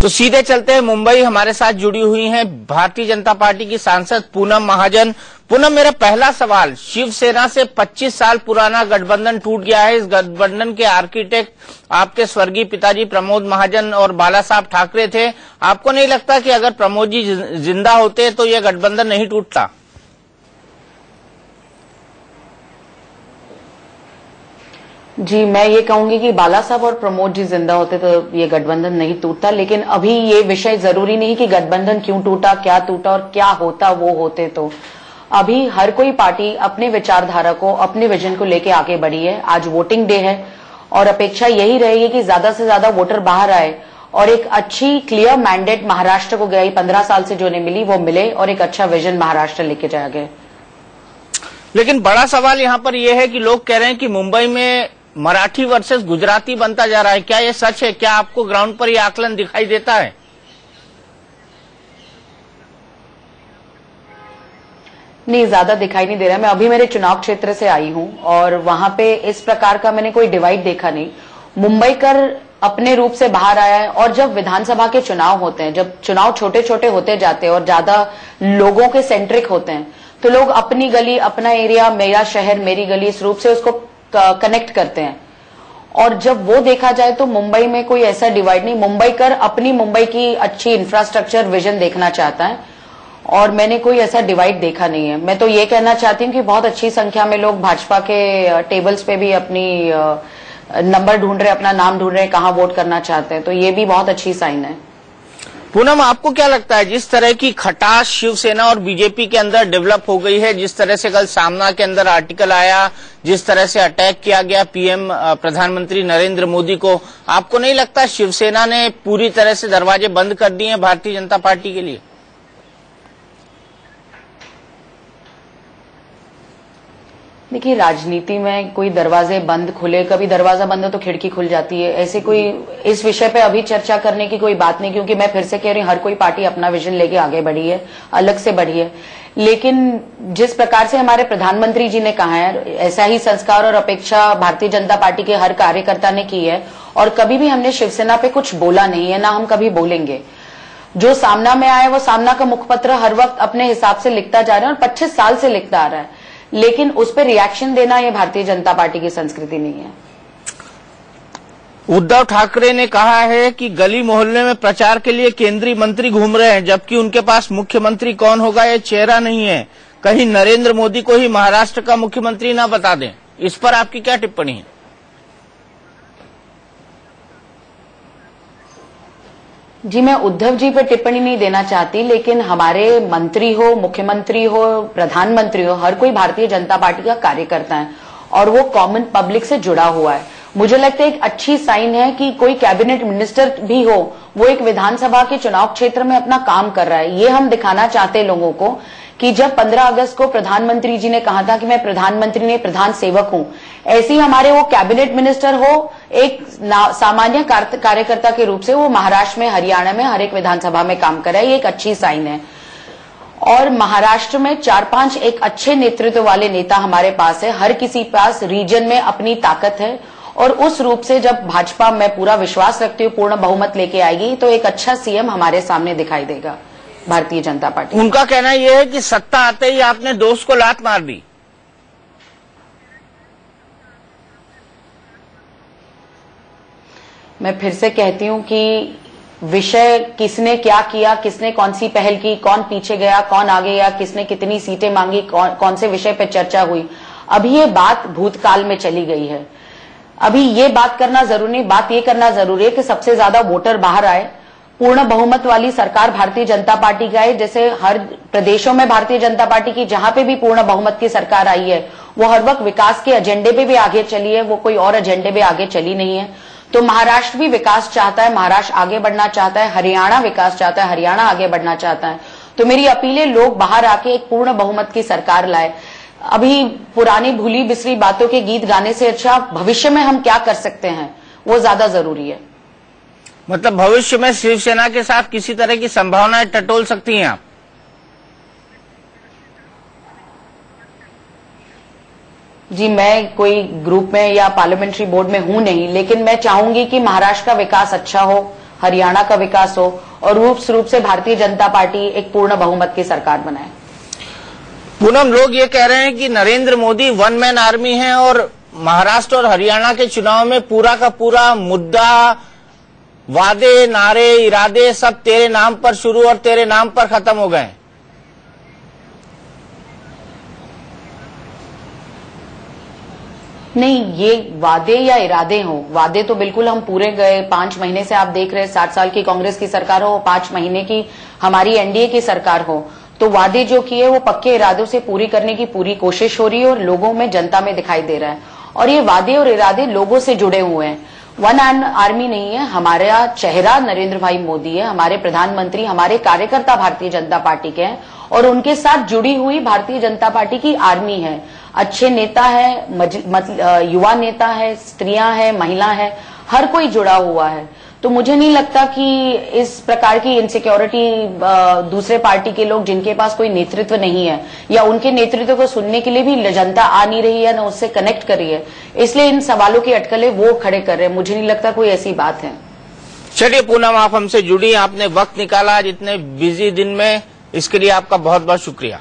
तो सीधे चलते हैं मुंबई। हमारे साथ जुड़ी हुई हैं भारतीय जनता पार्टी की सांसद पूनम महाजन। पूनम, मेरा पहला सवाल, शिवसेना से 25 साल पुराना गठबंधन टूट गया है। इस गठबंधन के आर्किटेक्ट आपके स्वर्गीय पिताजी प्रमोद महाजन और बाला साहब ठाकरे थे। आपको नहीं लगता कि अगर प्रमोद जी जिंदा होते तो यह गठबंधन नहीं टूटता? जी, मैं ये कहूंगी कि बाला साहब और प्रमोद जी जिंदा होते तो ये गठबंधन नहीं टूटता। लेकिन अभी ये विषय जरूरी नहीं कि गठबंधन क्यों टूटा, क्या टूटा और क्या होता वो होते। तो अभी हर कोई पार्टी अपने विचारधारा को, अपने विजन को लेके आगे बढ़ी है। आज वोटिंग डे है और अपेक्षा यही रहेगी कि ज्यादा से ज्यादा वोटर बाहर आए और एक अच्छी क्लियर मैंडेट महाराष्ट्र को गई 15 साल से जो नहीं मिली वो मिले और एक अच्छा विजन महाराष्ट्र लेके जाया गया। लेकिन बड़ा सवाल यहाँ पर यह है कि लोग कह रहे हैं कि मुंबई में मराठी वर्सेस गुजराती बनता जा रहा है। क्या ये सच है? क्या आपको ग्राउंड पर ये आकलन दिखाई देता है? नहीं, ज्यादा दिखाई नहीं दे रहा है। मैं अभी मेरे चुनाव क्षेत्र से आई हूं और वहां पे इस प्रकार का मैंने कोई डिवाइड देखा नहीं। मुंबई कर अपने रूप से बाहर आया है और जब विधानसभा के चुनाव होते हैं, जब चुनाव छोटे छोटे होते जाते हैं और ज्यादा लोगों के सेंट्रिक होते हैं, तो लोग अपनी गली, अपना एरिया, मेरा शहर, मेरी गली, इस रूप से उसको कनेक्ट करते हैं। और जब वो देखा जाए तो मुंबई में कोई ऐसा डिवाइड नहीं। मुंबई कर अपनी मुंबई की अच्छी इंफ्रास्ट्रक्चर विजन देखना चाहता है और मैंने कोई ऐसा डिवाइड देखा नहीं है। मैं तो ये कहना चाहती हूँ कि बहुत अच्छी संख्या में लोग भाजपा के टेबल्स पे भी अपनी नंबर ढूंढ रहे हैं, अपना नाम ढूंढ रहे हैं, कहाँ वोट करना चाहते हैं। तो ये भी बहुत अच्छी साइन है। पूनम, आपको क्या लगता है, जिस तरह की खटास शिवसेना और बीजेपी के अंदर डेवलप हो गई है, जिस तरह से कल सामना के अंदर आर्टिकल आया, जिस तरह से अटैक किया गया पीएम प्रधानमंत्री नरेंद्र मोदी को, आपको नहीं लगता शिवसेना ने पूरी तरह से दरवाजे बंद कर दिए हैं भारतीय जनता पार्टी के लिए? देखिए, राजनीति में कोई दरवाजे बंद खुले, कभी दरवाजा बंद हो तो खिड़की खुल जाती है। ऐसे कोई इस विषय पे अभी चर्चा करने की कोई बात नहीं, क्योंकि मैं फिर से कह रही हूँ, हर कोई पार्टी अपना विजन लेके आगे बढ़ी है, अलग से बढ़ी है। लेकिन जिस प्रकार से हमारे प्रधानमंत्री जी ने कहा है, ऐसा ही संस्कार और अपेक्षा भारतीय जनता पार्टी के हर कार्यकर्ता ने की है और कभी भी हमने शिवसेना पे कुछ बोला नहीं है, ना हम कभी बोलेंगे। जो सामना में आया वो सामना का मुखपत्र हर वक्त अपने हिसाब से लिखता जा रहा है और 25 साल से लिखता आ रहा है, लेकिन उस पर रिएक्शन देना ये भारतीय जनता पार्टी की संस्कृति नहीं है। उद्धव ठाकरे ने कहा है कि गली मोहल्ले में प्रचार के लिए केंद्रीय मंत्री घूम रहे हैं, जबकि उनके पास मुख्यमंत्री कौन होगा ये चेहरा नहीं है। कहीं नरेंद्र मोदी को ही महाराष्ट्र का मुख्यमंत्री ना बता दें। इस पर आपकी क्या टिप्पणी है? जी, मैं उद्धव जी पे टिप्पणी नहीं देना चाहती, लेकिन हमारे मंत्री हो, मुख्यमंत्री हो, प्रधानमंत्री हो, हर कोई भारतीय जनता पार्टी का कार्यकर्ता है और वो कॉमन पब्लिक से जुड़ा हुआ है। मुझे लगता है एक अच्छी साइन है कि कोई कैबिनेट मिनिस्टर भी हो, वो एक विधानसभा के चुनाव क्षेत्र में अपना काम कर रहा है। ये हम दिखाना चाहते हैं लोगों को कि जब 15 अगस्त को प्रधानमंत्री जी ने कहा था कि मैं प्रधानमंत्री नहीं प्रधान सेवक हूं, ऐसे ही हमारे वो कैबिनेट मिनिस्टर हो, एक सामान्य कार्यकर्ता के रूप से वो महाराष्ट्र में, हरियाणा में हर एक विधानसभा में काम कर रहा है। ये एक अच्छी साइन है। और महाराष्ट्र में 4-5 एक अच्छे नेतृत्व वाले नेता हमारे पास है। हर किसी पास रीजन में अपनी ताकत है और उस रूप से जब भाजपा, मैं पूरा विश्वास रखती हूँ, पूर्ण बहुमत लेके आएगी तो एक अच्छा सीएम हमारे सामने दिखाई देगा भारतीय जनता पार्टी। उनका कहना यह है कि सत्ता आते ही आपने दोस्त को लात मार दी। मैं फिर से कहती हूं कि विषय किसने क्या किया, किसने कौन सी पहल की, कौन पीछे गया, कौन आगे गया, किसने कितनी सीटें मांगी, कौन से विषय पर चर्चा हुई, अभी ये बात भूतकाल में चली गई है। अभी ये बात करना जरूरी नहीं, बात ये करना जरूरी है कि सबसे ज्यादा वोटर बाहर आए, पूर्ण बहुमत वाली सरकार भारतीय जनता पार्टी की आई। जैसे हर प्रदेशों में भारतीय जनता पार्टी की जहां पे भी पूर्ण बहुमत की सरकार आई है, वो हर वक्त विकास के एजेंडे पे भी आगे चली है, वो कोई और एजेंडे पे आगे चली नहीं है। तो महाराष्ट्र भी विकास चाहता है, महाराष्ट्र आगे बढ़ना चाहता है, हरियाणा विकास चाहता है, हरियाणा आगे बढ़ना चाहता है। तो मेरी अपील है, लोग बाहर आके एक पूर्ण बहुमत की सरकार लाए। अभी पुरानी भूली बिसरी बातों के गीत गाने से अच्छा भविष्य में हम क्या कर सकते हैं वो ज्यादा जरूरी है। मतलब भविष्य में शिवसेना के साथ किसी तरह की संभावनाएं टटोल सकती हैं आप? जी, मैं कोई ग्रुप में या पार्लियामेंट्री बोर्ड में हूं नहीं, लेकिन मैं चाहूंगी कि महाराष्ट्र का विकास अच्छा हो, हरियाणा का विकास हो और रूप से भारतीय जनता पार्टी एक पूर्ण बहुमत की सरकार बनाए। पूनम, लोग ये कह रहे हैं कि Narendra Modi one man army है और महाराष्ट्र और हरियाणा के चुनाव में पूरा का पूरा मुद्दा, वादे, नारे, इरादे सब तेरे नाम पर शुरू और तेरे नाम पर खत्म हो गए। नहीं, ये वादे या इरादे हो, वादे तो बिल्कुल हम पूरे गए। 5 महीने से आप देख रहे हैं 60 साल की कांग्रेस की सरकार हो, 5 महीने की हमारी एनडीए की सरकार हो, तो वादे जो किए वो पक्के इरादों से पूरी करने की पूरी कोशिश हो रही है और लोगों में, जनता में दिखाई दे रहा है। और ये वादे और इरादे लोगों से जुड़े हुए हैं, वन आर्मी नहीं है। हमारा चेहरा नरेंद्र भाई मोदी है, हमारे प्रधानमंत्री, हमारे कार्यकर्ता भारतीय जनता पार्टी के हैं और उनके साथ जुड़ी हुई भारतीय जनता पार्टी की आर्मी है। अच्छे नेता है, युवा नेता है, स्त्रियां हैं, महिला है, हर कोई जुड़ा हुआ है। तो मुझे नहीं लगता कि इस प्रकार की इनसिक्योरिटी दूसरे पार्टी के लोग जिनके पास कोई नेतृत्व नहीं है या उनके नेतृत्व को सुनने के लिए भी जनता आ नहीं रही है, ना उससे कनेक्ट कर रही है, इसलिए इन सवालों की अटकलें वो खड़े कर रहे हैं। मुझे नहीं लगता कोई ऐसी बात है। चलिए पूनम, आप हमसे जुड़ी, आपने वक्त निकाला आज इतने बिजी दिन में, इसके लिए आपका बहुत बहुत शुक्रिया।